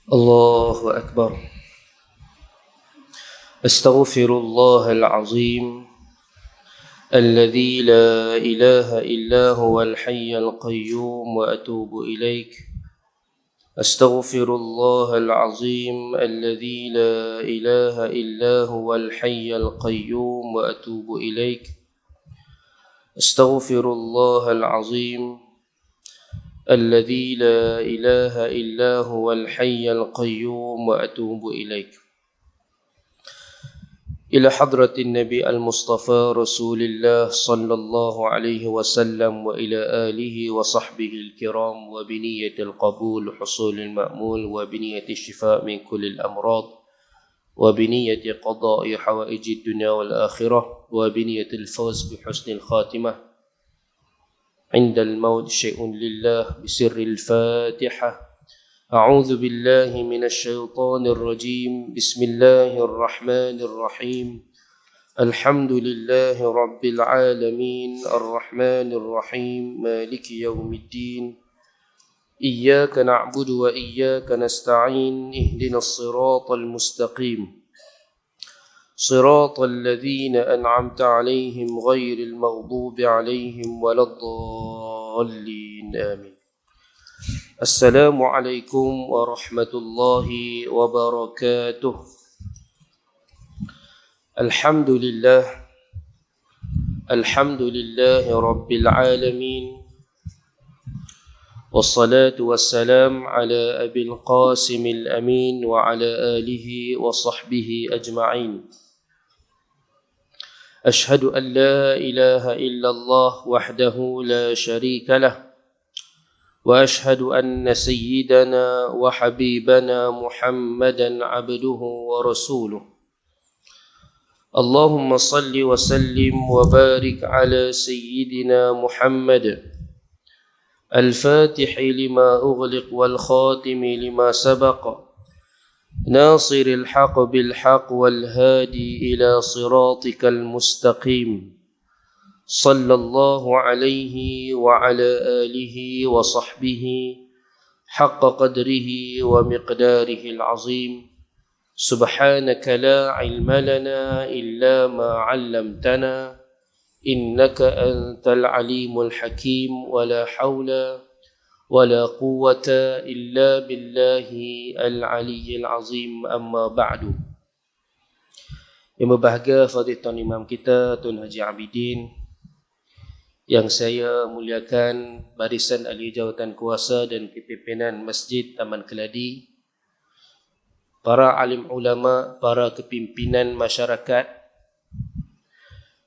الله أكبر. أستغفر الله العظيم الذي لا إله إلا هو الحي القيوم وأتوب إليك. أستغفر الله العظيم الذي لا إله إلا هو الحي القيوم وأتوب إليك. أستغفر الله العظيم الذي لا إله إلا هو الحي القيوم وأتوب إليك. إلى حضرة النبي المصطفى رسول الله صلى الله عليه وسلم وإلى آله وصحبه الكرام وبنية القبول حصول المأمول وبنية الشفاء من كل الأمراض وبنية قضاء حوائج الدنيا والآخرة وبنية الفوز بحسن الخاتمة عند الموت شيء لله بسر الفاتحة. أعوذ بالله من الشيطان الرجيم. بسم الله الرحمن الرحيم. الحمد لله رب العالمين الرحمن الرحيم مالك يوم الدين. إياك نعبد وإياك نستعين. اهدنا الصراط المستقيم صراط الذين أنعمت عليهم غير المغضوب عليهم ولا الضالين آمين. السلام عليكم ورحمة الله وبركاته. الحمد لله رب العالمين، والصلاة والسلام على أبي القاسم الأمين وعلى آله وصحبه أجمعين. أشهد أن لا إله إلا الله وحده لا شريك له، وأشهد أن سيدنا وحبيبنا محمدا عبده ورسوله. اللهم صل وسلم وبارك على سيدنا محمد الفاتح لما أغلق والخاتم لما سبق ناصر الحق بالحق والهادي إلى صراطك المستقيم. صلى الله عليه وعلى آله وصحبه حق قدره ومقداره العظيم. سبحانك لا علم لنا إلا ما علمتنا إنك أنت العليم الحكيم. ولا حول ولا قوة إلا بالله العلي العظيم. أما بعد. Yang berbahagia Fadil Tuan Imam kita Tun Haji Abidin, yang saya muliakan barisan ahli jawatan kuasa dan kepimpinan Masjid Taman Keladi, para alim ulama, para kepimpinan masyarakat,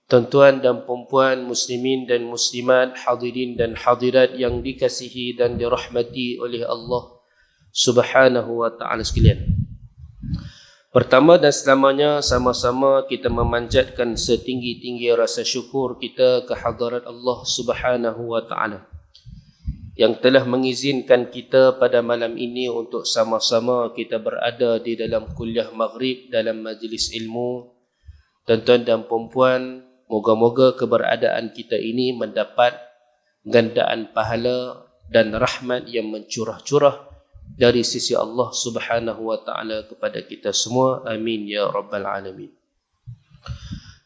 tuan-tuan dan puan-puan muslimin dan muslimat, hadirin dan hadirat yang dikasihi dan dirahmati oleh Allah Subhanahu wa taala sekalian. Pertama dan selamanya, sama-sama kita memanjatkan setinggi-tinggi rasa syukur kita ke hadirat Allah Subhanahu wa taala yang telah mengizinkan kita pada malam ini untuk sama-sama kita berada di dalam kuliah maghrib dalam majlis ilmu. Tuan-tuan dan puan-puan, moga-moga keberadaan kita ini mendapat gandaan pahala dan rahmat yang mencurah-curah dari sisi Allah Subhanahu wa taala kepada kita semua. Amin ya rabbal alamin.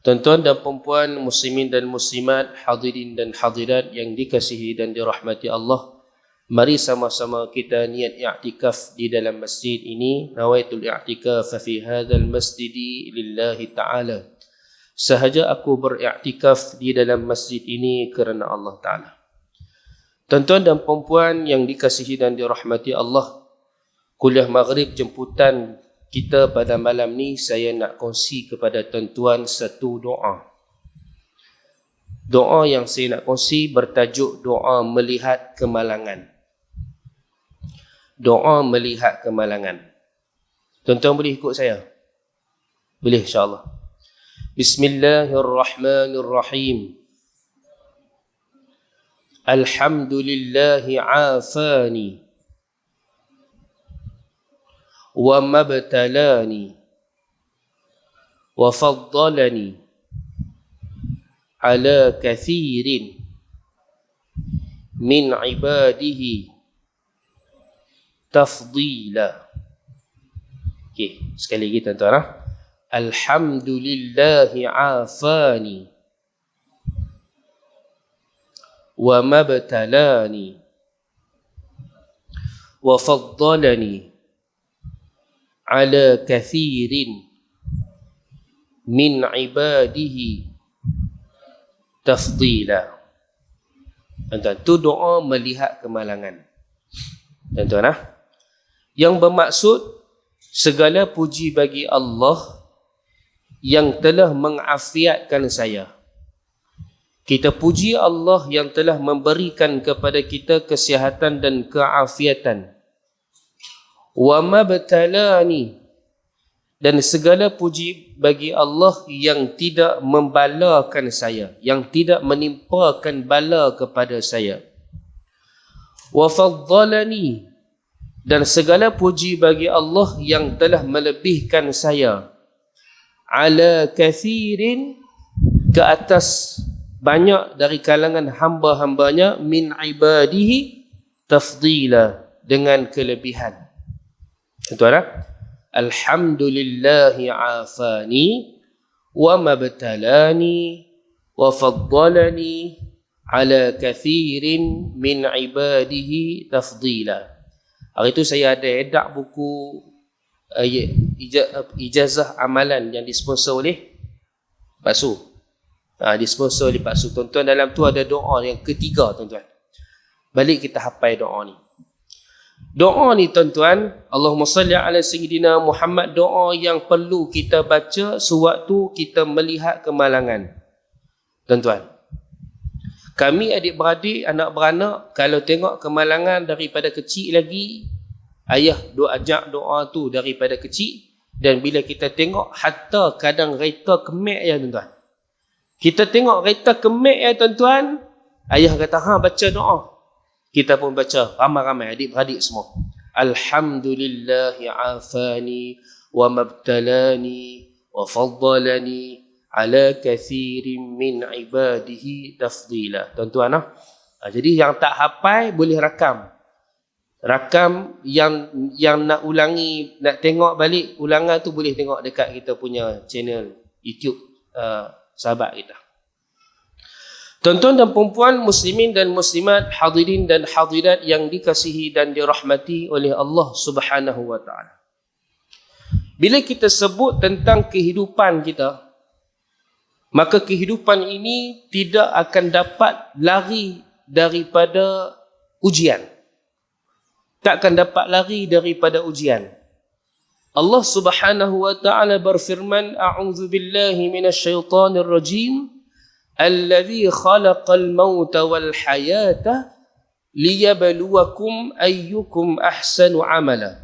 Tuan-tuan dan puan-puan muslimin dan muslimat, hadirin dan hadirat yang dikasihi dan dirahmati Allah, mari sama-sama kita niat i'tikaf di dalam masjid ini. Nawaitul i'tikaf fi hadzal masjidi lillahi ta'ala. Sahaja aku beriktikaf di dalam masjid ini kerana Allah Ta'ala. Tuan-tuan dan puan-puan yang dikasihi dan dirahmati Allah, kuliah maghrib jemputan kita pada malam ni, saya nak kongsi kepada tuan-tuan satu doa. Doa yang saya nak kongsi bertajuk doa melihat kemalangan. Doa melihat kemalangan. Tuan-tuan boleh ikut saya? Boleh insya-Allah. Bismillahirrahmanirrahim. Alhamdulillahi afani wa mabtalani wa faddalani ala kathirin min ibadihi tafdila. Okey, sekali lagi tuan-tuan. Alhamdulillahi afani wa mabtalani wa faddalani ala kathirin min ibadihi tafdila. Tuan-tuan, tu doa melihat kemalangan. Tuan-tuan, yang bermaksud segala puji bagi Allah yang telah mengafiatkan saya. Kita puji Allah yang telah memberikan kepada kita kesihatan dan keafiatan. Wa mabtalani, dan segala puji bagi Allah yang tidak membalakan saya, yang tidak menimpakan bala kepada saya. Wa faddalani, dan segala puji bagi Allah yang telah melebihkan saya ala kathirin, ke atas banyak dari kalangan hamba-hambanya, min ibadihi tafdila, dengan kelebihan. Tuan-tuan, alhamdulillahi afani wa mabtalani wa faddalani ala kathirin min ibadihi tafdila. Hari itu saya ada edak buku ijazah amalan yang disponsor oleh Pak Su. Disponsor oleh Pak Su. Tuan-tuan, dalam tu ada doa yang ketiga, tuan-tuan. Balik kita hafal doa ni. Doa ni, tuan-tuan, Allahumma salli ala Sayyidina Muhammad, doa yang perlu kita baca sewaktu kita melihat kemalangan. Tuan-tuan, kami adik-beradik, anak beranak, kalau tengok kemalangan daripada kecil lagi, ayah ajak doa tu daripada kecil. Dan bila kita tengok, hatta kadang reta kemek ya, tuan-tuan. Kita tengok reta kemek ya, tuan-tuan, ayah kata, baca doa. Kita pun baca, ramai-ramai adik-beradik semua. Alhamdulillahi afani wa mabtalani wa faddalani ala kathirin min ibadihi tafdila. Tuan-tuan, jadi yang tak hafal boleh rakam. Rakam yang nak ulangi, nak tengok balik ulangan tu, boleh tengok dekat kita punya channel YouTube sahabat kita. Tuan-tuan dan puan-puan, muslimin dan muslimat, hadirin dan hadirat yang dikasihi dan dirahmati oleh Allah Subhanahu wa taala. Bila kita sebut tentang kehidupan kita, maka kehidupan ini tidak akan dapat lari daripada ujian. Takkan dapat lari daripada ujian. Allah Subhanahu wa taala berfirman, a'udzu billahi minasyaitonir rajim, alladzi khalaqal mauta wal hayata liyabluwakum ayyukum ahsanu amala.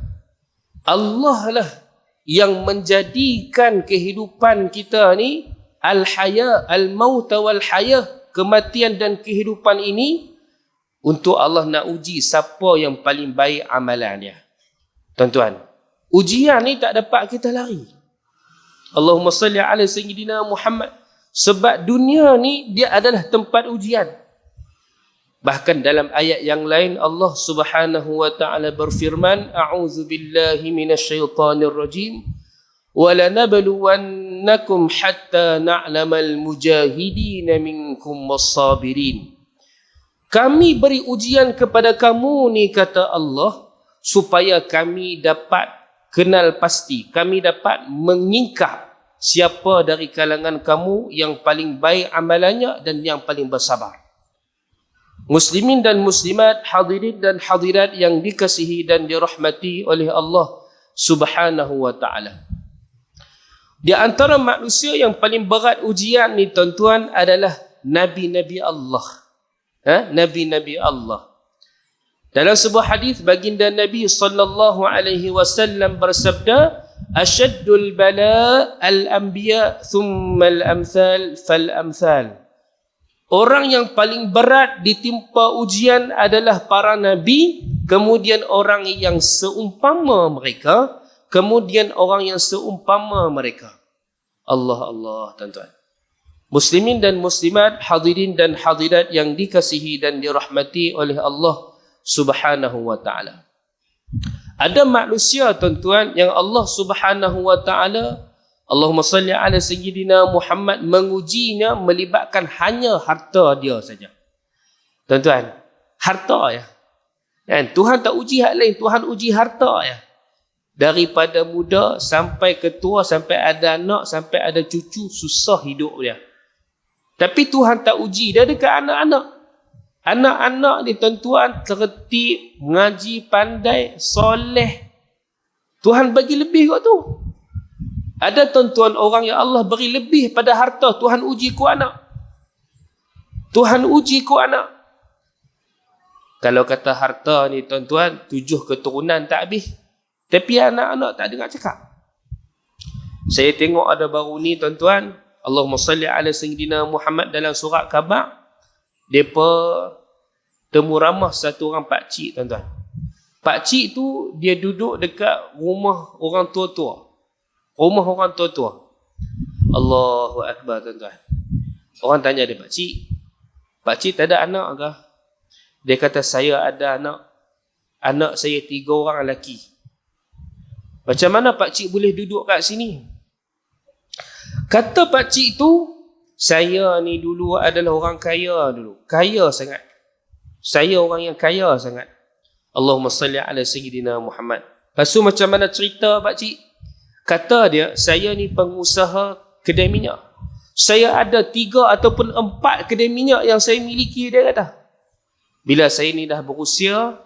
Allah lah yang menjadikan kehidupan kita ni, al-haya, al-mauta wal hayah, kematian dan kehidupan ini, untuk Allah nak uji siapa yang paling baik amalan dia. Tuan-tuan, ujian ni tak dapat kita lari. Allahumma salli ala Sayyidina Muhammad. Sebab dunia ni dia adalah tempat ujian. Bahkan dalam ayat yang lain Allah Subhanahu wa taala berfirman, a'udzu billahi minasyaitonir rajim, wa lanabluwannakum hatta na'lamal mujahidin minkum was-sabirin. Kami beri ujian kepada kamu ni, kata Allah, supaya kami dapat kenal pasti, kami dapat menyingkap siapa dari kalangan kamu yang paling baik amalannya dan yang paling bersabar. Muslimin dan muslimat, hadirin dan hadirat yang dikasihi dan dirahmati oleh Allah Subhanahu wa taala. Di antara manusia yang paling berat ujian ni, tuan-tuan, adalah nabi-nabi Allah. Nabi-nabi Allah. Dalam sebuah hadis, baginda Nabi sallallahu alaihi wasallam bersabda, asyaddul bala al-anbiya thumma al-amthal fal-amthal. Orang yang paling berat ditimpa ujian adalah para nabi, kemudian orang yang seumpama mereka, kemudian orang yang seumpama mereka. Allah, tuan-tuan. Muslimin dan muslimat, hadirin dan hadirat yang dikasihi dan dirahmati oleh Allah Subhanahu wa taala. Ada manusia tuan-tuan yang Allah Subhanahu wa taala, Allahumma salli ala sayyidina Muhammad, mengujinya melibatkan hanya harta dia saja. Tuan-tuan, harta ya. Kan? Tuhan tak uji hak lain, Tuhan uji harta ya. Daripada muda sampai ke tua, sampai ada anak, sampai ada cucu, susah hidup dia. Tapi Tuhan tak uji dia dekat anak-anak. Anak-anak ni tuan-tuan tertib, mengaji, pandai, soleh. Tuhan bagi lebih kat tu. Ada tuan-tuan orang yang Allah beri lebih pada harta, Tuhan uji ku anak. Tuhan uji ku anak. Kalau kata harta ni tuan-tuan, 7 keturunan tak habis. Tapi anak-anak tak dengar cakap. Saya tengok ada baru ni tuan-tuan, Allahumma salli ala sayyidina Muhammad, dalam surat Khabar, mereka temu ramah satu orang pakcik tuan-tuan. Pakcik tu dia duduk dekat rumah orang tua-tua. Rumah orang tua-tua. Allahu Akbar tuan-tuan. Orang tanya dia, pakcik tak ada anak ke? Dia kata, saya ada anak. Anak saya 3 orang lelaki. Macam mana pakcik boleh duduk kat sini? Kata pakcik tu, saya ni dulu adalah orang kaya dulu. Kaya sangat. Saya orang yang kaya sangat. Allahumma salli ala sayyidina Muhammad. Lepas tu macam mana cerita pakcik? Kata dia, saya ni pengusaha kedai minyak. Saya ada 3 ataupun 4 kedai minyak yang saya miliki, dia kata. Bila saya ni dah berusia,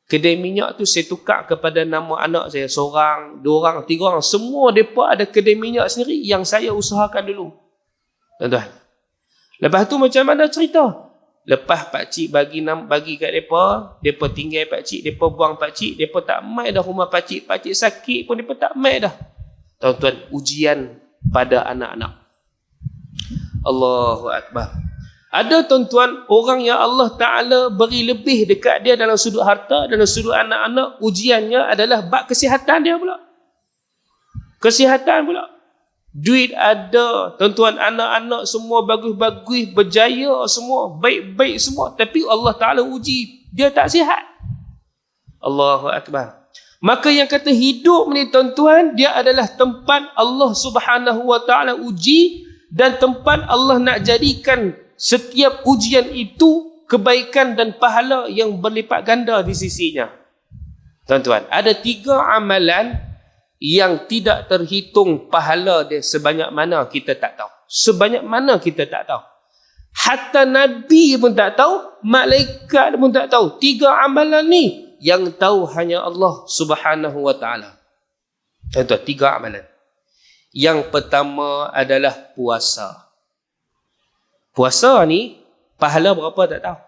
kedai minyak tu saya tukar kepada nama anak saya. 1, 2 orang, 3 orang. Semua mereka ada kedai minyak sendiri yang saya usahakan dulu. Tuan-tuan. Lepas tu macam mana cerita? Lepas pakcik bagi kat mereka tinggal pakcik, mereka buang pakcik, mereka tak mai dah rumah pakcik. Pakcik sakit pun mereka tak mai dah. Tuan-tuan, ujian pada anak-anak. Allahu Akbar. Ada tuan-tuan, orang yang Allah Ta'ala beri lebih dekat dia dalam sudut harta, dalam sudut anak-anak, ujiannya adalah bab kesihatan dia pula. Kesihatan pula. Duit ada, tuan-tuan, anak-anak semua bagus-bagus, berjaya semua, baik-baik semua. Tapi Allah Ta'ala uji, dia tak sihat. Allahu Akbar. Maka yang kata hidup ni tuan-tuan, dia adalah tempat Allah Subhanahu Wa Ta'ala uji, dan tempat Allah nak jadikan setiap ujian itu kebaikan dan pahala yang berlipat ganda di sisinya. Tuan-tuan, ada 3 amalan yang tidak terhitung pahala dia sebanyak mana kita tak tahu. Sebanyak mana kita tak tahu. Hatta Nabi pun tak tahu, malaikat pun tak tahu. 3 amalan ni yang tahu hanya Allah Subhanahu Wa Ta'ala. Tuan-tuan, 3 amalan. Yang pertama adalah puasa. Puasa ni, pahala berapa tak tahu.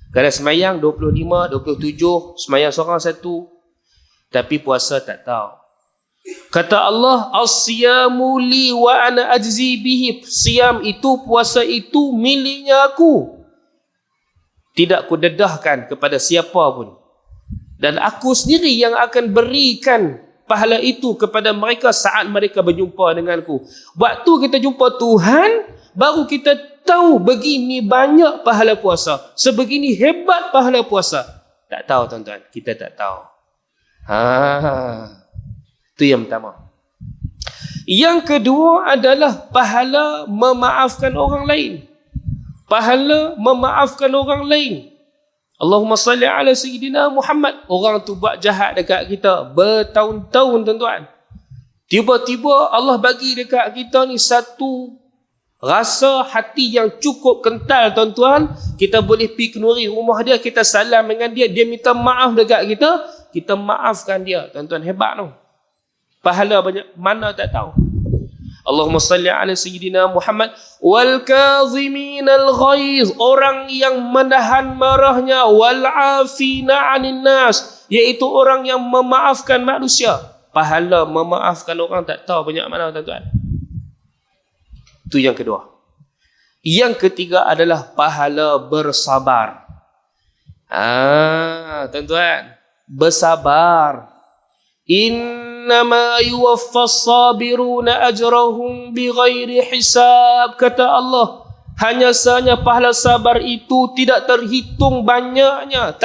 Kalau semayang 25, 27, semayang seorang 1. Tapi puasa tak tahu. Kata Allah, as-siyamu li wa ana ajzi bihi. Siam itu, puasa itu miliknya aku. Tidak ku dedahkan kepada siapa pun. Dan aku sendiri yang akan berikan pahala itu kepada mereka saat mereka berjumpa denganku. Waktu kita jumpa Tuhan, baru kita tahu begini banyak pahala puasa. Sebegini hebat pahala puasa. Tak tahu tuan-tuan. Kita tak tahu. Itu yang pertama. Yang kedua adalah pahala memaafkan orang lain. Pahala memaafkan orang lain. Allahumma salli ala sayyidina Muhammad. Orang tu buat jahat dekat kita bertahun-tahun tuan-tuan. Tiba-tiba Allah bagi dekat kita ni satu rasa hati yang cukup kental tuan-tuan. Kita boleh pergi kenuri rumah dia, kita salam dengan dia, dia minta maaf dekat kita, kita maafkan dia. Tuan-tuan, hebat tu. Pahala banyak mana tak tahu. Allahumma salli ala sayyidina Muhammad. Wal kazimin al ghaiz, orang yang menahan marahnya, wal afina 'anil nas, iaitu orang yang memaafkan manusia. Pahala memaafkan orang tak tahu banyak mana tuan-tuan. Itu yang kedua. Yang ketiga adalah pahala bersabar. Tuan-tuan, bersabar. Innama yuwaffas sabiruna ajrahum bighairi hisab. Kata Allah, hanya sahaja pahala sabar itu tidak terhitung banyaknya,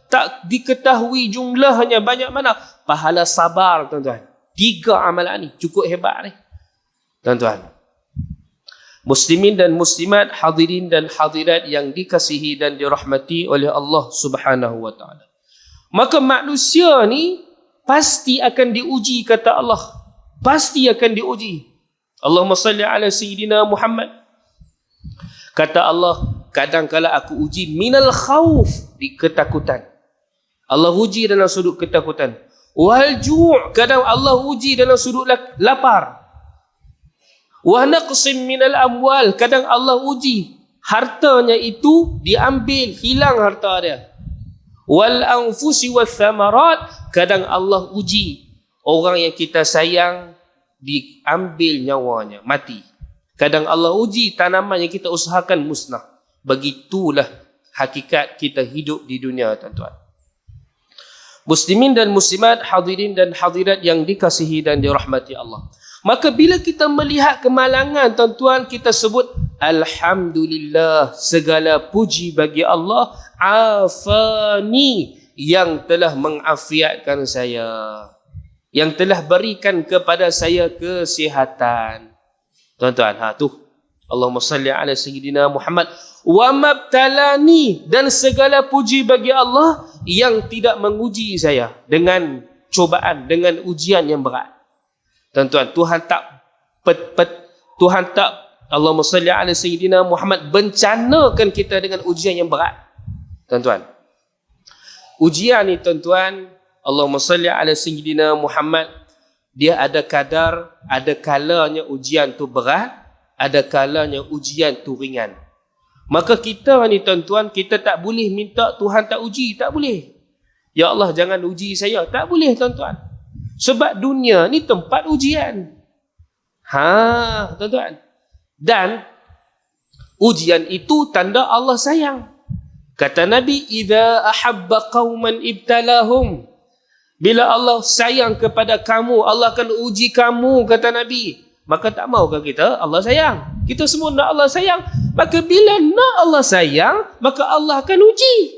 tak diketahui jumlahnya banyak mana. Pahala sabar, tuan-tuan. 3 amalan ni cukup hebat ni, tuan-tuan. Muslimin dan muslimat, hadirin dan hadirat yang dikasihi dan dirahmati oleh Allah Subhanahu wa taala. Maka manusia ni pasti akan diuji, kata Allah. Pasti akan diuji. Allahumma salli ala sayyidina Muhammad. Kata Allah, kadang-kala aku uji minal khauf, di ketakutan. Allah uji dalam sudut ketakutan. Wal ju', kadang Allah uji dalam sudut lapar. Wa naqsim minal amwal, kadang Allah uji hartanya itu diambil, hilang harta dia. Wal anfusi wath thamarat, kadang Allah uji orang yang kita sayang diambil nyawanya, mati. Kadang Allah uji tanaman yang kita usahakan musnah. Begitulah hakikat kita hidup di dunia, tuan-tuan. Muslimin dan muslimat, hadirin dan hadirat yang dikasihi dan dirahmati Allah. Maka bila kita melihat kemalangan, tuan-tuan, kita sebut alhamdulillah, segala puji bagi Allah, afani, yang telah mengafiatkan saya, yang telah berikan kepada saya kesihatan. Tuan-tuan, tu Allahumma salli ala sayyidina Muhammad. Wa mabtalani, dan segala puji bagi Allah yang tidak menguji saya dengan cubaan, dengan ujian yang berat. Tuan-tuan, Tuhan tak Allahumma salli ala sayyidina Muhammad bencanakan kita dengan ujian yang berat. Tuan-tuan, ujian ni, tuan-tuan, Allahumma salli ala sayyidina Muhammad, dia ada kadar, ada kalanya ujian tu berat, ada kalanya ujian tu ringan. Maka kita ni, tuan-tuan, kita tak boleh minta Tuhan tak uji, tak boleh. Ya Allah, jangan uji saya, tak boleh, tuan-tuan. Sebab dunia ni tempat ujian. Tuan-tuan. Dan ujian itu tanda Allah sayang. Kata Nabi, "Idza ahabba qauman ibtalahum." Bila Allah sayang kepada kamu, Allah akan uji kamu, kata Nabi. Maka tak maukah kita Allah sayang? Kita semua nak Allah sayang. Maka bila nak Allah sayang, maka Allah akan uji.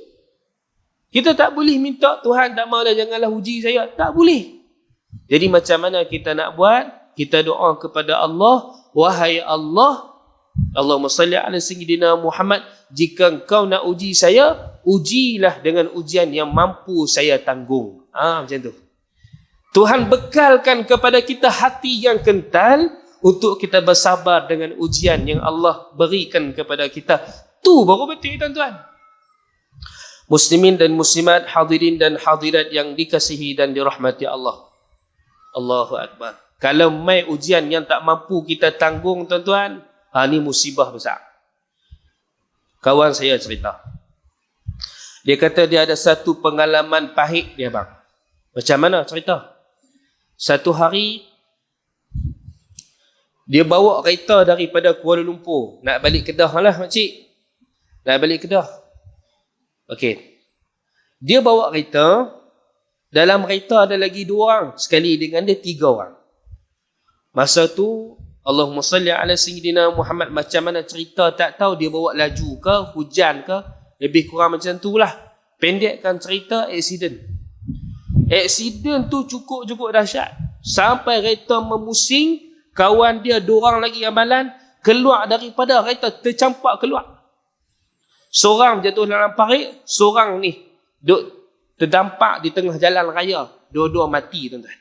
Kita tak boleh minta Tuhan tak maulah, janganlah uji saya. Tak boleh. Jadi macam mana kita nak buat? Kita doa kepada Allah, wahai Allah, Allahumma salli ala sayyidina Muhammad, jika engkau nak uji saya, ujilah dengan ujian yang mampu saya tanggung. Macam tu. Tuhan bekalkan kepada kita hati yang kental untuk kita bersabar dengan ujian yang Allah berikan kepada kita. Tu baru betul, tuan-tuan. Muslimin dan muslimat, hadirin dan hadirat yang dikasihi dan dirahmati Allah. Allahu Akbar. Kalau mai ujian yang tak mampu kita tanggung, tuan-tuan, ni musibah besar. Kawan saya cerita. Dia kata dia ada satu pengalaman pahit dia, bang. Macam mana cerita? Satu hari, dia bawa kereta daripada Kuala Lumpur. Nak balik Kedah lah, makcik. Nak balik Kedah. Okey. Dia bawa kereta. Dalam kereta ada lagi 2 orang. Sekali dengan dia 3 orang. Masa tu, Allahumma salli ala sayyidina Muhammad, macam mana cerita tak tahu, dia bawa laju ke, hujan ke, lebih kurang macam tu lah. Pendekkan cerita, aksiden. Aksiden tu cukup dahsyat. Sampai kereta memusing, kawan dia 2 orang lagi amalan, keluar daripada kereta, tercampak keluar. Seorang jatuh dalam parit, seorang ni duk terdampak di tengah jalan raya. Dua-dua mati, tuan-tuan.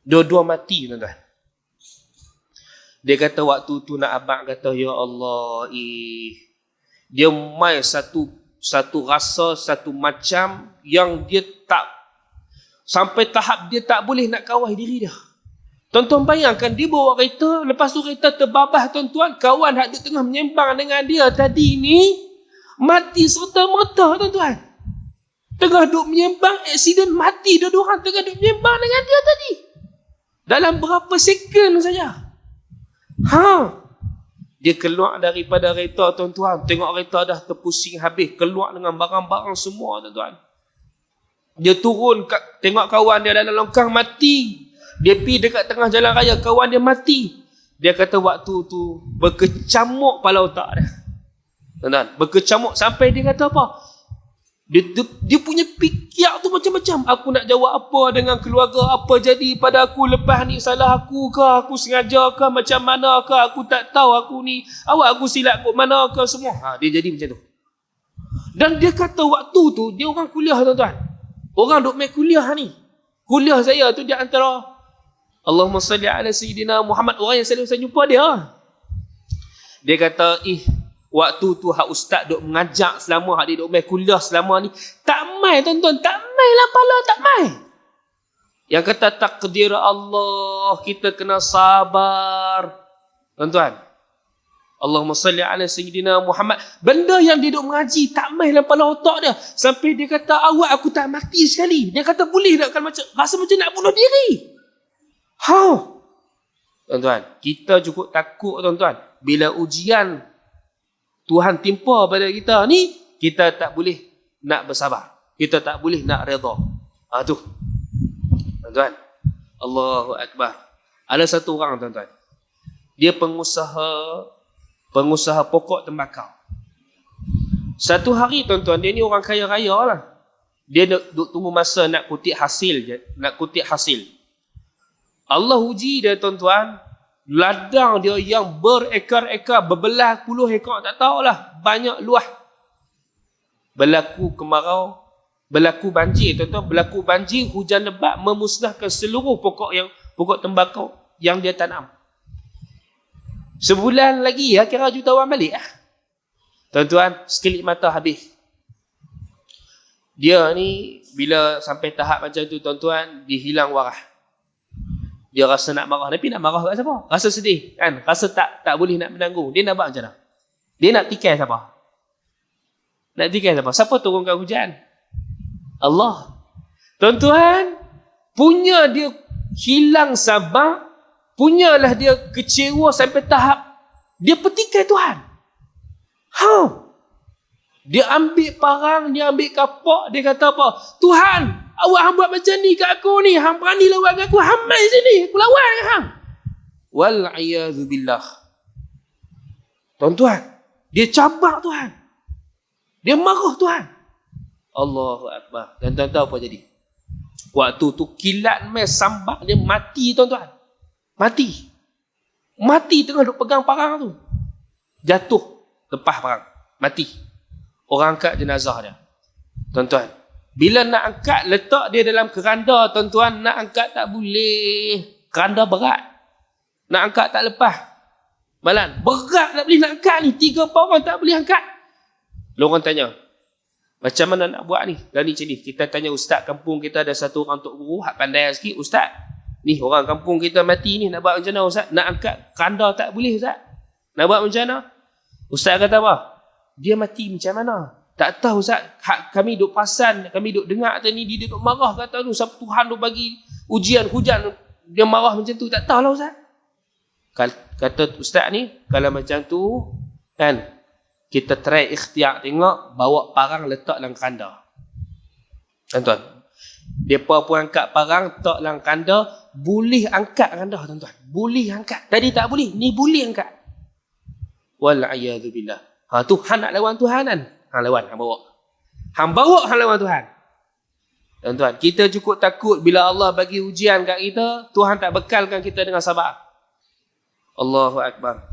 Dua-dua mati, tuan-tuan. Dia kata waktu tu nak abang kata, ya Allah, dia mai satu rasa, satu macam yang dia tak, sampai tahap dia tak boleh nak kawal diri dia. Tuan-tuan bayangkan, dia bawa kereta, lepas tu kereta terbabah, tuan-tuan. Kawan yang duduk tengah menyembang dengan dia tadi ni mati serta-merta, tuan-tuan. Tengah duduk menyembang, aksiden, mati dua-dua orang tengah duduk menyembang dengan dia tadi. Dalam berapa second saja. Dia keluar daripada kereta, tuan-tuan. Tengok kereta dah terpusing habis. Keluar dengan barang-barang semua, tuan-tuan. Dia turun, tengok kawan dia dalam longkang, mati. Dia pergi dekat tengah jalan raya, kawan dia mati. Dia kata waktu tu berkecamuk kepala otak dia. Tuan-tuan, berkecamuk sampai dia kata apa? Dia punya fikir tu macam-macam. Aku nak jawab apa dengan keluarga, apa jadi pada aku lepas ni, salah aku ke, aku sengaja ke, macam mana ke, aku tak tahu aku ni, awak aku silap kot mana ke, semua. Dia jadi macam tu. Dan dia kata waktu tu, dia orang kuliah tuan-tuan. Orang duk main kuliah ni. Kuliah saya tu dia antara Allahumma salli ala Sayyidina Muhammad. Orang yang selalu saya jumpa dia. Dia kata, waktu tu hak ustaz duk mengajak selama, hak dia duk main kuliah selama ni, tak mai tuan-tuan, tak mai lah pala, tak mai. Yang kata takdir Allah, kita kena sabar. Tuan-tuan, Allahumma salli ala Sayyidina Muhammad. Benda yang dia duk mengaji, tak mai lah pala otak dia. Sampai dia kata, awak aku tak mati sekali. Dia kata, boleh tak kan macam, rasa macam nak bunuh diri. Tuan-tuan, kita cukup takut tuan-tuan. Bila ujian Tuhan timpa pada kita ni, kita tak boleh nak bersabar. Kita tak boleh nak redha. Tu. Tuan-tuan, Allahu Akbar. Ada satu orang tuan-tuan. Dia pengusaha pokok tembakau. Satu hari tuan-tuan, dia ni orang kaya raya lah. Dia duk tunggu masa nak kutip hasil. Allah uji dia tuan-tuan. Ladang dia yang berekar-ekar, berbelah puluh ekar, tak tahulah, banyak luah. Berlaku kemarau, berlaku banjir tuan-tuan, berlaku banjir, hujan lebat memusnahkan seluruh pokok tembakau yang dia tanam. Sebulan lagi kira jutawan balik tuan-tuan, sekelip mata habis. Dia ni bila sampai tahap macam tu tuan-tuan, dia hilang warah. Dia rasa nak marah, tapi nak marah kat siapa? Rasa sedih kan? Rasa tak boleh nak menanggung. Dia nak buat macam mana? Dia nak tikai siapa? Siapa turunkan hujan? Allah. Tuan-tuan, punya dia hilang sabar, punyalah dia kecewa sampai tahap dia petikai Tuhan. Dia ambil parang, dia ambil kapak, dia kata apa? Tuhan, awak hang buat macam ni kat aku ni, hang berani lawan aku, hang mai sini, aku lawan dengan hang. Wal'iyadzu billah. Tuan-tuan, dia cabar Tuhan. Dia marah Tuhan. Allahu Akbar. Dan tuan tahu apa jadi? Waktu tu kilat mai sambak dia mati tuan-tuan. Mati tengah duk pegang parang tu. Jatuh lepas parang, mati. Orang angkat jenazah dia. Tuan-tuan, bila nak angkat, letak dia dalam keranda, tuan-tuan, nak angkat tak boleh. Keranda berat. Nak angkat tak lepas. Malan, berat tak boleh nak angkat ni. 3 orang tak boleh angkat. Lalu orang tanya, macam mana nak buat ni? Dan ni macam ni, kita tanya ustaz kampung kita, ada satu orang tok guru, hak pandai sikit, ustaz, ni orang kampung kita mati ni, nak buat macam mana ustaz? Nak angkat keranda tak boleh ustaz. Nak buat macam mana? Ustaz kata apa? Dia mati macam mana? Tak tahu Ustaz. Kami duk perasan, kami duk dengar tadi dia duk marah kata tu, sampai Tuhan duk bagi ujian hujan, dia marah macam tu. Tak tahulah Ustaz. Kata Ustaz ni, kalau macam tu kan, kita try ikhtiar tengok, bawa parang letak dalam keranda. Tuan-tuan, depa pun angkat parang letak dalam keranda, boleh angkat keranda tuan-tuan. Boleh angkat. Tadi tak boleh, ni boleh angkat. Wal'iyadzu billah. Tuhan nak lawan Tuhan kan? Hang lawan, hang bawa. Hang lawan Tuhan. Tuan-tuan, kita cukup takut bila Allah bagi ujian kat kita, Tuhan tak bekalkan kita dengan sabar. Allahu Akbar.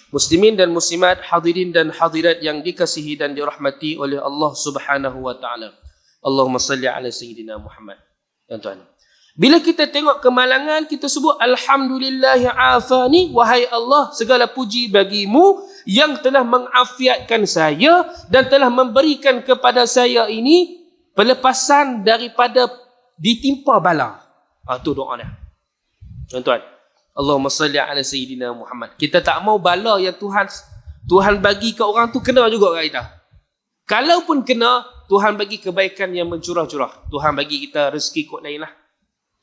Muslimin dan muslimat, hadirin dan hadirat yang dikasihi dan dirahmati oleh Allah Subhanahu wa taala. Allahumma salli ala Sayyidina Muhammad. Tuan-tuan, bila kita tengok kemalangan, kita sebut alhamdulillahi afani, wahai Allah, segala puji bagimu yang telah mengafiatkan saya dan telah memberikan kepada saya ini pelepasan daripada ditimpa bala. Itu doa dia. Tuan-tuan, Allahumma salli ala Sayyidina Muhammad. Kita tak mau bala yang Tuhan bagi ke orang tu kena juga kat kita. Kalaupun kena, Tuhan bagi kebaikan yang mencurah-curah. Tuhan bagi kita rezeki kot lain lah.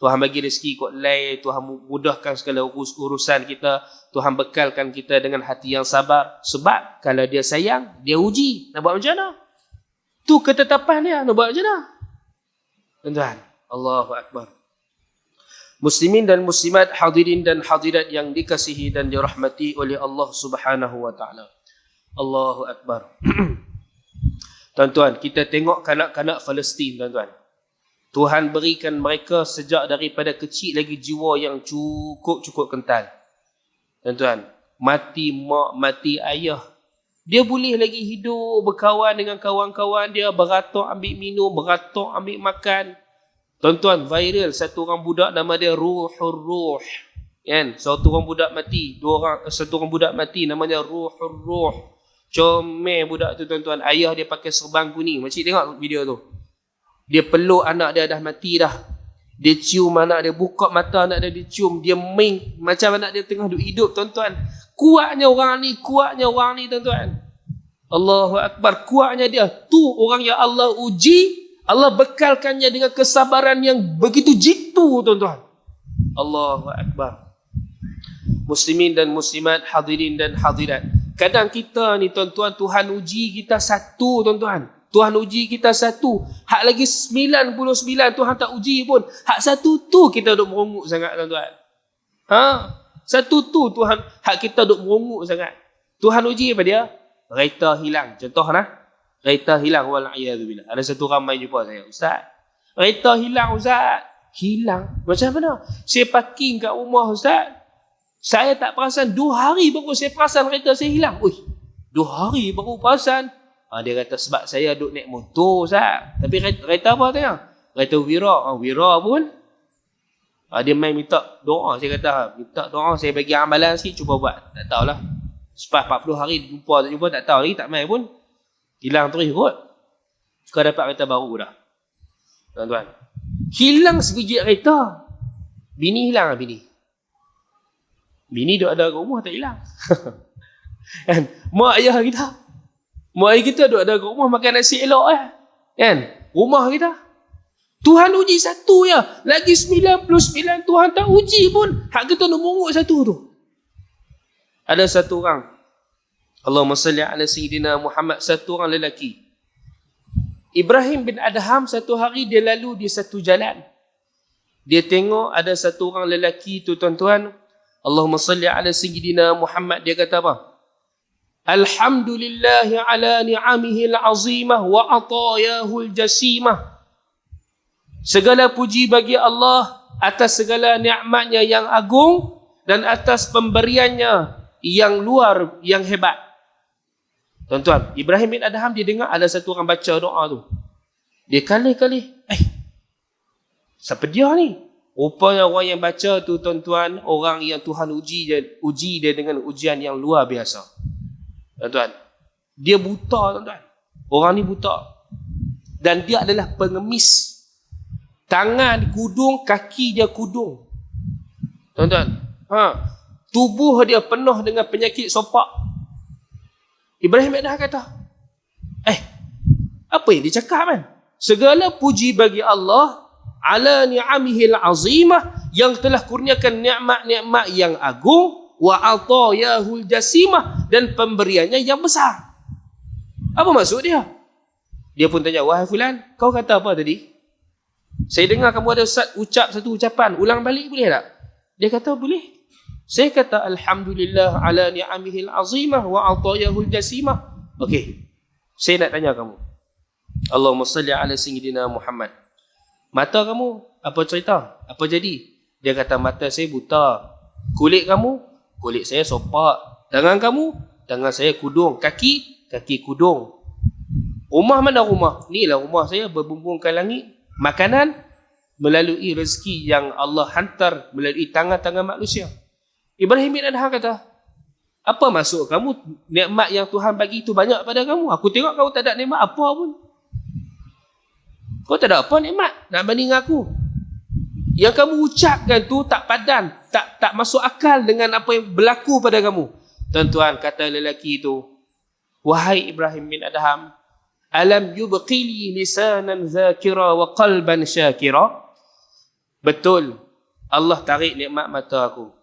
Tuhan bagi rezeki kot lain, Tuhan mudahkan segala urusan kita, Tuhan bekalkan kita dengan hati yang sabar. Sebab kalau dia sayang, dia uji. Nak buat macam mana? Tu ketetapan dia, nak buat macam mana? Tuan-tuan, Allahu Akbar. Muslimin dan muslimat, hadirin dan hadirat yang dikasihi dan dirahmati oleh Allah Subhanahu wa taala. Allahu Akbar. Tuan-tuan, kita tengok kanak-kanak Palestin, tuan-tuan. Tuhan berikan mereka sejak daripada kecil lagi jiwa yang cukup kental. Tuan-tuan, mati mak, mati ayah. Dia boleh lagi hidup, berkawan dengan kawan-kawan dia, beratur ambil minum, beratur ambil makan. Tuan-tuan, viral satu orang budak nama dia Ruhur Ruh. Kan? Satu orang budak mati, satu orang budak mati namanya Ruhur Ruh. Comel budak tu, tuan-tuan. Ayah dia pakai serban kuning. Makcik tengok video tu. Dia peluk anak dia dah mati dah. Dia cium anak dia, buka mata anak dia, dia cium. Dia main macam anak dia tengah hidup, tuan-tuan. Kuatnya orang ni, tuan-tuan. Allahu Akbar, kuatnya dia. Tu orang yang Allah uji, Allah bekalkannya dengan kesabaran yang begitu jitu, tuan-tuan. Allahu Akbar. Muslimin dan muslimat, hadirin dan hadirat. Kadang kita ni, tuan-tuan, Tuhan uji kita satu, tuan-tuan. Tuhan uji kita satu. Hak lagi 99 Tuhan tak uji pun. Hak satu tu kita duk merunguk sangat, tuan-tuan. Satu tu Tuhan, hak kita duk merunguk sangat. Tuhan uji apa dia? Kereta hilang. Contoh lah. Kereta hilang. Wal'iyadzubillah. Ada satu ramai jumpa saya. Ustaz, kereta hilang, Ustaz. Hilang? Macam mana? Saya parking kat rumah, Ustaz. Saya tak perasan. 2 hari baru saya perasan kereta saya hilang. 2 hari baru perasan. Dia kata sebab saya duduk naik motor, Ustaz. Tapi kereta apa tanya? Kereta Wira. Wira pun. Dia main minta doa. Saya kata, minta doa. Saya bagi amalan sikit, cuba buat. Tak tahulah. Sepas 40 hari jumpa, tak jumpa, tak tahu lagi. Tak main pun. Hilang terus kot. Kau dapat kereta baru dah. Tuan-tuan. Hilang sebiji kereta. Bini hilang lah, bini. Bini duk ada kat rumah, tak hilang. Kan? Mak ayah kita. Mak ayah kita duk ada kat rumah, makan nasi elok kan? Rumah kita. Tuhan uji satu ya. Lagi 99 Tuhan tak uji pun. Hak kita nak muruk satu tu. Ada satu orang. Allahumma salli ala Sayyidina Muhammad. Satu orang lelaki. Ibrahim bin Adham satu hari dia lalu di satu jalan. Dia tengok ada satu orang lelaki tu, tuan-tuan. Allahumma salli ala Sayyidina Muhammad. Dia kata apa? Alhamdulillahi ala ni'amihi al-azimah wa atayahu al-jasimah. Segala puji bagi Allah atas segala nikmatnya yang agung dan atas pemberiannya yang luar, yang hebat. Tuan-tuan, Ibrahim bin Adham dia dengar ada satu orang baca doa tu. Dia kali-kali, siapa dia ni? Rupanya orang yang baca tu, tuan-tuan, orang yang Tuhan uji dia dengan ujian yang luar biasa. Tuan-tuan, dia buta, tuan-tuan. Orang ni buta. Dan dia adalah pengemis. Tangan kudung, kaki dia kudung. Tuan-tuan, tubuh dia penuh dengan penyakit sopak. Ibrahim bin Adham kata, apa yang dia cakap kan? Segala puji bagi Allah ala ni'amihil azimah, yang telah kurniakan nikmat-nikmat yang agung, wa atayahul jasimah, dan pemberiannya yang besar. Apa maksud dia? Dia pun tanya, wahai fulan, kau kata apa tadi? Saya dengar kamu ada ucap satu ucapan, ulang balik boleh tak? Dia kata boleh. Saya kata alhamdulillah ala ni'amihil azimah wa atayahul jasimah. Okey. Saya nak tanya kamu. Allahumma salli ala Sayyidina Muhammad. Mata kamu, apa cerita? Apa jadi? Dia kata, mata saya buta. Kulit kamu, kulit saya sopak. Tangan kamu, tangan saya kudung. Kaki, kaki kudung. Rumah mana rumah? Inilah rumah saya, berbumbungkan langit. Makanan, melalui rezeki yang Allah hantar melalui tangan-tangan manusia. Ibrahim bin Adham kata, apa maksud kamu? Nikmat yang Tuhan bagi itu banyak pada kamu. Aku tengok kau tak ada nikmat apa pun. Kau tak ada apa nikmat nak banding aku. Yang kamu ucapkan tu tak padan, tak masuk akal dengan apa yang berlaku pada kamu. Tuan-tuan, kata lelaki itu, wahai Ibrahim bin Adham, alam yubqili lisanan zakira wa qalban syakira. Betul, Allah tarik nikmat mata aku.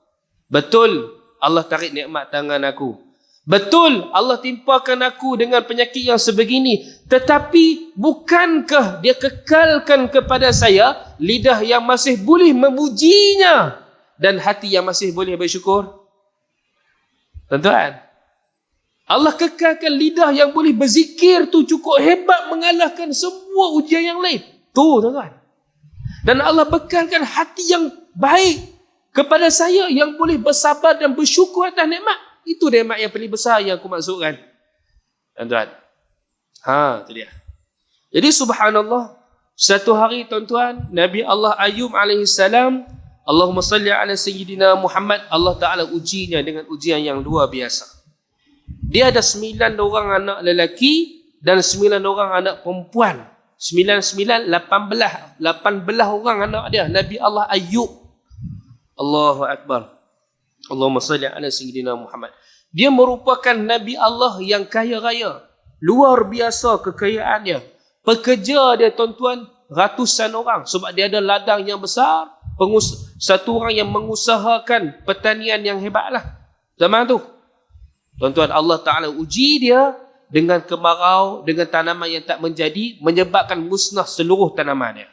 Betul, Allah tarik nikmat tangan aku. Betul, Allah timpakan aku dengan penyakit yang sebegini. Tetapi bukankah dia kekalkan kepada saya lidah yang masih boleh memujinya dan hati yang masih boleh bersyukur? Tuan-tuan, Allah kekalkan lidah yang boleh berzikir tu cukup hebat mengalahkan semua ujian yang lain. Tu tuan-tuan. Dan Allah bekalkan hati yang baik kepada saya yang boleh bersabar dan bersyukur atas nikmat. Itu nikmat yang paling besar yang aku maksudkan. Tuan-tuan. Itu dia. Jadi subhanallah, satu hari tuan-tuan, Nabi Allah Ayub alaihissalam, Allahumma salli ala sayyidina Muhammad, Allah Ta'ala ujinya dengan ujian yang luar biasa. Dia ada 9 orang anak lelaki dan 9 orang anak perempuan. 9, 18 orang anak dia. Nabi Allah Ayub. Allahu Akbar. Allahumma salli ala sayyidina Muhammad. Dia merupakan Nabi Allah yang kaya raya. Luar biasa kekayaannya. Pekerja dia tuan-tuan ratusan orang. Sebab dia ada ladang yang besar. Satu orang yang mengusahakan pertanian yang hebat lah. Zaman tu. Tuan-tuan, Allah Ta'ala uji dia dengan kemarau, dengan tanaman yang tak menjadi, menyebabkan musnah seluruh tanaman dia.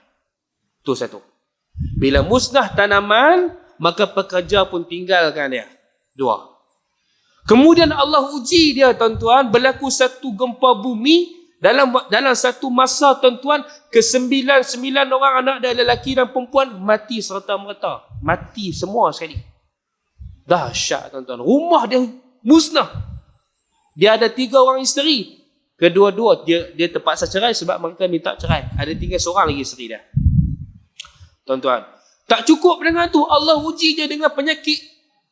Itu satu. Bila musnah tanaman, maka pekerja pun tinggalkan dia. 2. Kemudian Allah uji dia tuan-tuan, berlaku satu gempa bumi, dalam satu masa tuan-tuan, ke-9 orang anak dia lelaki dan perempuan mati serta-merta. Mati semua sekali. Dahsyat tuan-tuan. Rumah dia musnah. Dia ada 3 orang isteri. Kedua-dua dia terpaksa cerai sebab mereka minta cerai. Ada tinggal seorang lagi isteri dia. Tuan-tuan, tak cukup dengan tu, Allah uji dia dengan penyakit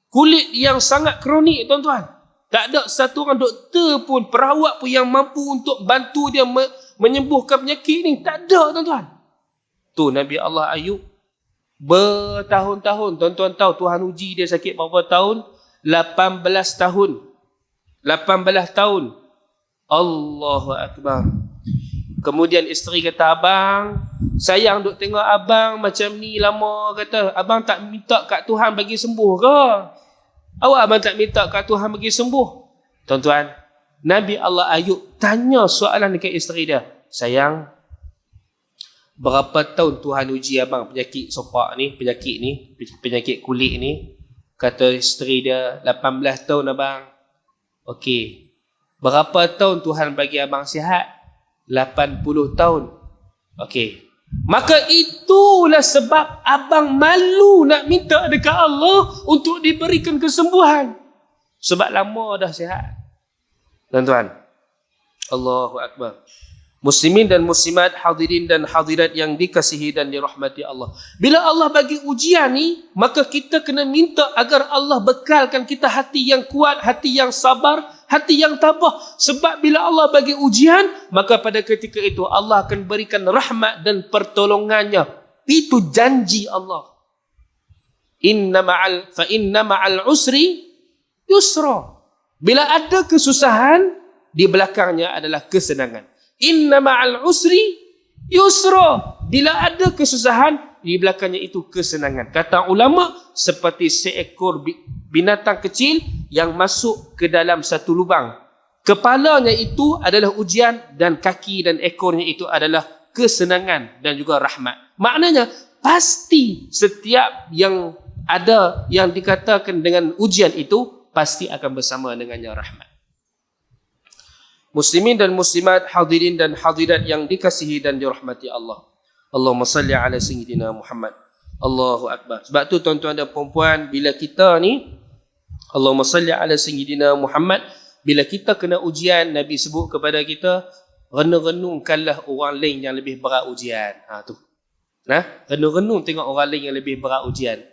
kulit yang sangat kronik tuan-tuan. Tak ada satu orang doktor pun, perawat pun yang mampu untuk bantu dia menyembuhkan penyakit ni. Tak ada tuan-tuan. Tu Nabi Allah Ayub bertahun-tahun. Tuan-tuan tahu Tuhan uji dia sakit berapa tahun? 18 tahun. 18 tahun. Allahu Akbar. Kemudian isteri kata, abang, sayang duk tengok abang macam ni lama. Kata, abang tak minta kat Tuhan bagi sembuh ke? Awak abang tak minta kat Tuhan bagi sembuh? Tuan-tuan, Nabi Allah Ayub tanya soalan dekat isteri dia. Sayang, berapa tahun Tuhan uji abang penyakit sopak ni, penyakit kulit ni? Kata isteri dia, 18 tahun abang. Okey. Berapa tahun Tuhan bagi abang sihat? 80 tahun. Okey. Maka itulah sebab abang malu nak minta dekat Allah untuk diberikan kesembuhan. Sebab lama dah sihat. Tuan-tuan, Allahu Akbar. Muslimin dan muslimat, hadirin dan hadirat yang dikasihi dan dirahmati Allah. Bila Allah bagi ujian ni, maka kita kena minta agar Allah bekalkan kita hati yang kuat, hati yang sabar, hati yang tabah. Sebab bila Allah bagi ujian, maka pada ketika itu Allah akan berikan rahmat dan pertolongannya. Itu janji Allah. Fa inna ma'al usri yusra. Bila ada kesusahan, di belakangnya adalah kesenangan. Inna ma'al usri yusra. Bila ada kesusahan, di belakangnya itu kesenangan. Kata ulama, seperti seekor binatang kecil yang masuk ke dalam satu lubang. Kepalanya itu adalah ujian dan kaki dan ekornya itu adalah kesenangan dan juga rahmat. Maknanya, pasti setiap yang ada yang dikatakan dengan ujian itu, pasti akan bersama dengannya rahmat. Muslimin dan muslimat, hadirin dan hadirat yang dikasihi dan dirahmati Allah. Allahumma salli ala sayyidina Muhammad. Allahu Akbar. Sebab tu tuan-tuan dan perempuan, bila kita ni, Allahumma salli ala sayyidina Muhammad, bila kita kena ujian, Nabi sebut kepada kita, renung-renungkanlah orang lain yang lebih berat ujian. Renung-renung tengok orang lain yang lebih berat ujian.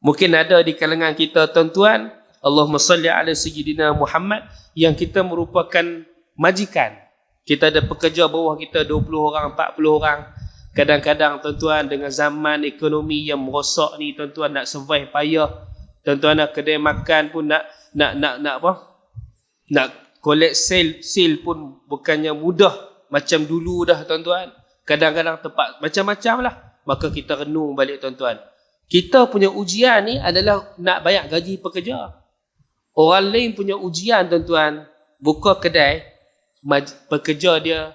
Mungkin ada di kalangan kita tuan-tuan, Allahumma salli ala sayyidina Muhammad, yang kita merupakan majikan. Kita ada pekerja bawah kita 20 orang, 40 orang. Kadang-kadang tuan-tuan dengan zaman ekonomi yang merosak ni tuan-tuan nak survive payah. Tuan-tuan nak kedai makan pun nak apa? Nak collect sale pun bukannya mudah macam dulu dah tuan-tuan. Kadang-kadang tempat macam-macam lah. Maka kita renung balik tuan-tuan. Kita punya ujian ni adalah nak bayar gaji pekerja. Orang lain punya ujian tuan-tuan, buka kedai, pekerja dia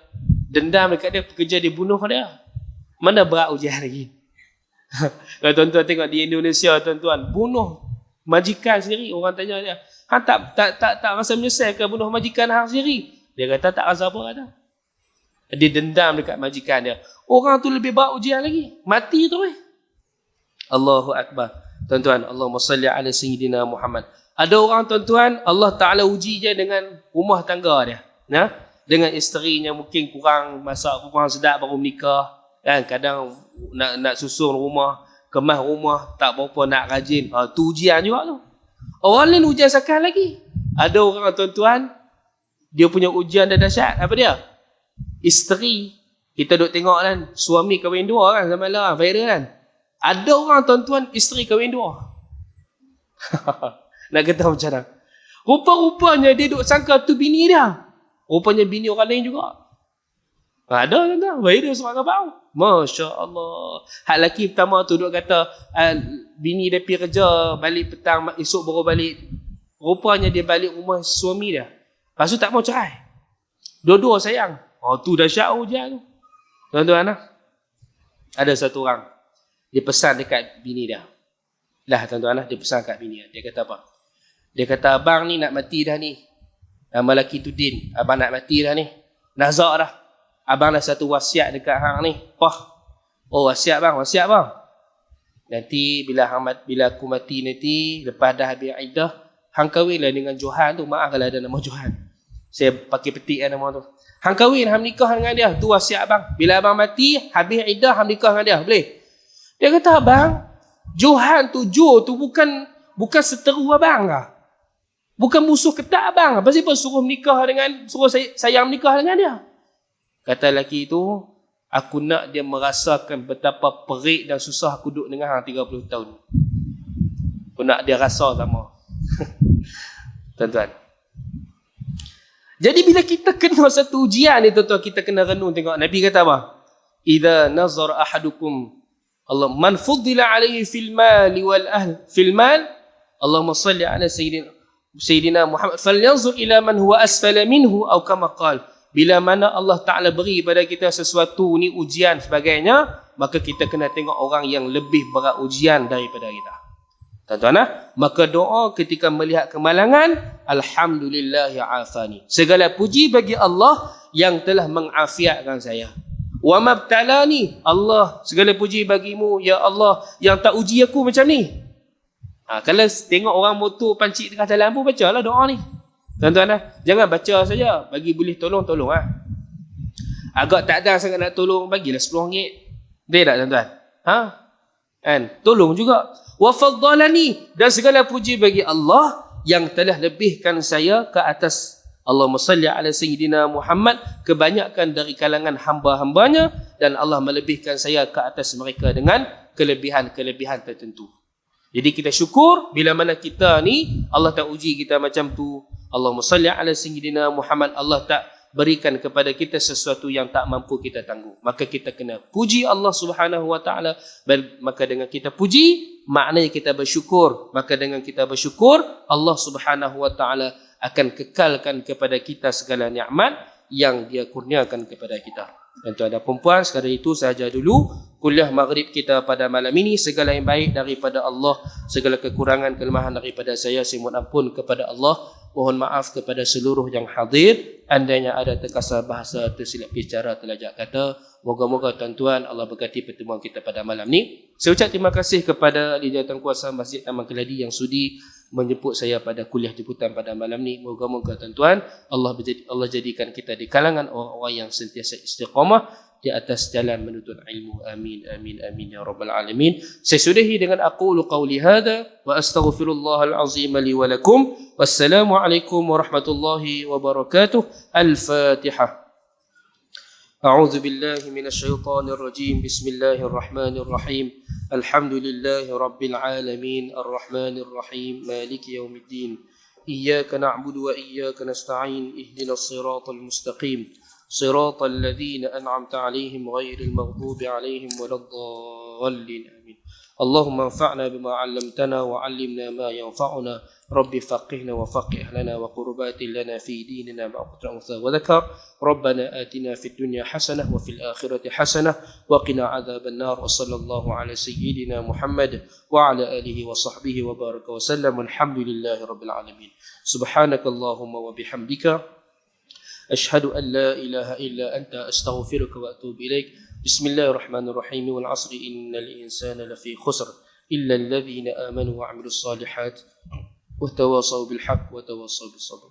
dendam dekat dia, pekerja dia bunuh dia. Mana berat ujian lagi? Kalau tuan-tuan tengok di Indonesia tuan-tuan, bunuh majikan sendiri. Orang tanya dia, Hang tak rasa menyesal ke bunuh majikan hang sendiri? Dia kata tak rasa apa dah. Dia dendam dekat majikan dia. Orang tu lebih baik ujian lagi. Mati tu Allahu Akbar. Tuan-tuan, Allahumma salli ala Sayyidina Muhammad. Ada orang tuan-tuan, Allah Ta'ala uji je dengan rumah tangga dia. Nah, dengan isterinya mungkin kurang masak, kurang sedap baru menikah. Kan? Kadang nak susun rumah, kemas rumah, tak berapa nak rajin. Tu ujian juga tu. Orang lain ujian sekali lagi. Ada orang tuan-tuan, dia punya ujian dah dahsyat. Apa dia? Isteri. Kita duk tengok kan, suami kahwin dua kan, zaman lah, viral kan. Ada orang tuan-tuan, isteri kahwin dua. Nak kata macam mana? Rupa-rupanya dia duk sangka tu bini dia. Rupanya bini orang lain juga. Ada tuan-tuan, viral seorang abang. Masya Allah. Hak lelaki pertama tu duk kata, bini dia pergi kerja, balik petang, esok baru balik. Rupanya dia balik rumah suami dia. Lepas tu tak mau cerai. Dua-dua sayang. Tu dahsyat ujian tu. Tuan-tuan ada satu orang. Dia pesan dekat bini dia. Tuan-tuan dia pesan dekat bini dia. Dia kata apa? Dia kata, abang ni nak mati dah ni. Nama lelaki tu Din. Abang nak mati dah ni. Nazak dah. Abang dah satu wasiat dekat hang ni. Wasiat bang. Nanti bila aku mati nanti, lepas dah habis iddah, hang kahwinlah dengan Johan tu. Maaf kalau ada nama Johan. Saya pakai petik nama tu. Hang kahwin, hang nikah dengan dia. Tu wasiat abang. Bila abang mati, habis iddah, hang nikah dengan dia. Boleh? Dia kata, abang, Johan tu, Jo tu bukan seteru abang lah. Bukan musuh ketat abang. Apa sebab suruh sayang menikah dengan dia? Kata lelaki tu, aku nak dia merasakan betapa perik dan susah aku duduk dengan hang 30 tahun. Aku nak dia rasa sama. Tuan-tuan. Jadi bila kita kena satu ujian ni tuan-tuan, kita kena renung tengok. Nabi kata apa? Idza nazar ahadukum Allah man fuddila alaihi fil mali wal ahl fil mal Allahumma salli ala sayyidina Muhammad falyanzur ila man huwa asfala minhu atau kama qala. Bila mana Allah Ta'ala beri pada kita sesuatu ni ujian sebagainya, maka kita kena tengok orang yang lebih berat ujian daripada kita. Tuan-tuan, maka doa ketika melihat kemalangan, alhamdulillah ya afani. Segala puji bagi Allah yang telah mengafiatkan saya. Wa mabtalani, Allah, segala puji bagimu ya Allah yang tak uji aku macam ni. Kalau tengok orang motor pancit tengah jalan pun bacalah doa ni. Tuan-tuan, jangan baca saja, bagi boleh tolong. Agak tak ada sangat nak tolong, bagilah RM10. Betul tak tuan-tuan? Kan? Tolong juga. Wa faddalani, dan segala puji bagi Allah yang telah lebihkan saya ke atas Allahumma salli ala Sayyidina Muhammad, kebanyakan dari kalangan hamba-hambanya, dan Allah melebihkan saya ke atas mereka dengan kelebihan-kelebihan tertentu. Jadi kita syukur bila mana kita ni Allah tak uji kita macam tu. Allahumma salli ala Sayyidina Muhammad, Allah tak berikan kepada kita sesuatu yang tak mampu kita tangguh. Maka kita kena puji Allah Subhanahu wa taala. Maka dengan kita puji, maknanya kita bersyukur. Maka dengan kita bersyukur, Allah Subhanahu wa taala akan kekalkan kepada kita segala nikmat yang dia kurniakan kepada kita. Tuan-tuan dan puan-puan, sekadar itu sahaja dulu kuliah maghrib kita pada malam ini. Segala yang baik daripada Allah, segala kekurangan kelemahan daripada saya mohon ampun kepada Allah. Mohon maaf kepada seluruh yang hadir. Andainya ada terkasar bahasa, tersilap bicara, terlajak kata. Moga-moga tuan-tuan Allah berkati pertemuan kita pada malam ni. Saya ucap terima kasih kepada ahli jawatankuasa Masjid Taman Keladi yang sudi menjemput saya pada kuliah jemputan pada malam ni. Moga-moga tuan-tuan Allah jadikan kita di kalangan orang-orang yang sentiasa istiqamah di atas jalan menuntut ilmu. Amin amin amin ya rabbal alamin. Saya sudahi dengan aqulu qawli hadha wa astaghfirullahal azim li wa lakum. Wassalamualaikum warahmatullahi wabarakatuh. Al-Fatihah. أعوذ بالله من الشيطان الرجيم بسم الله الرحمن الرحيم الحمد لله رب العالمين الرحمن الرحيم مالك يوم الدين إياك نعبد وإياك نستعين اهدنا الصراط المستقيم صراط الذين أنعمت عليهم غير المغضوب عليهم ولا الضالين آمين اللهم انفعنا بما علمتنا وعلمنا ما ينفعنا رب فقهنا وفقه أهلنا وقربات لنا في ديننا مع قدر أنثى وذكر ربنا آتنا في الدنيا حسنة وفي الآخرة حسنة وقنا عذاب النار وصلى الله على سيدنا محمد وعلى آله وصحبه وبارك وسلم والحمد لله رب العالمين سبحانك اللهم وبحمدك أشهد أن لا إله إلا أنت أستغفرك وأتوب إليك بسم الله الرحمن الرحيم والعصر إن الإنسان لفي خسر إلا الذين آمنوا وعملوا الصالحات وتواصوا بالحق وتواصوا بالصبر